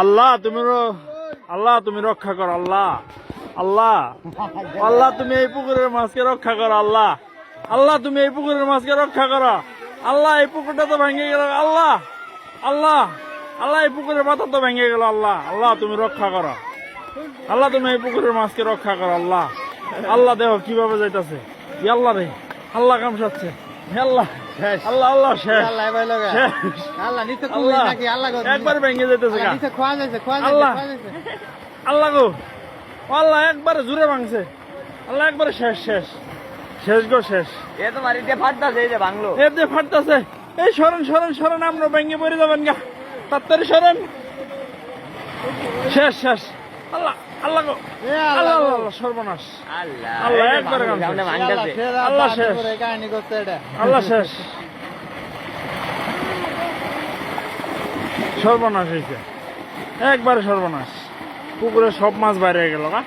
আল্লাহ তুমি রক্ষা করো আল্লাহ। আল্লাহ আল্লাহ তুমি এই পুকুরের মাছকে রক্ষা করো আল্লাহ। আল্লাহ তুমি এই পুকুরের মাছকে রক্ষা করো আল্লাহ। এই পুকুরটা তো ভেঙে গেল আল্লাহ। আল্লাহ আল্লাহ এই পুকুরের পাতা তো ভেঙে গেল আল্লাহ। আল্লাহ তুমি রক্ষা করো আল্লাহ। তুমি এই পুকুরের মাছকে রক্ষা করো আল্লাহ। আল্লাহ দেখো কিভাবে যাইতাছে আল্লাহ রে। আল্লাহ কামসাচ্ছে আল্লাহ। আল্লাহ আল্লাহ শেষ একবার ভেঙে যেতেছে আল্লাহ। আল্লাহ গো আল্লাহ একবারে জুড়ে ভাঙছে আল্লাহ। একবারে শেষ শেষ শেষ গো শেষ। এ তো মারি দিয়ে ফাটতাছে, এই যে ভাঙলো, এ দিয়ে ফাটতাছে। এই সরেন সরেন সরেন, আমরা ভেঙে পড়ে যাবেন গা, তাড়াতাড়ি সরেন। শেষ শেষ আল্লাহ। আল্লাহ গো আল্লাহ আল্লাহ সর্বনাশ আল্লাহ আল্লাহ একবারে সামনে ভাঙতাছে। আল্লাহ শেষ আল্লাহ শেষ সর্বনাশ হয়েছে একবারে সর্বনাশ। পুকুরে সব মাছ বাইরে গেল গা।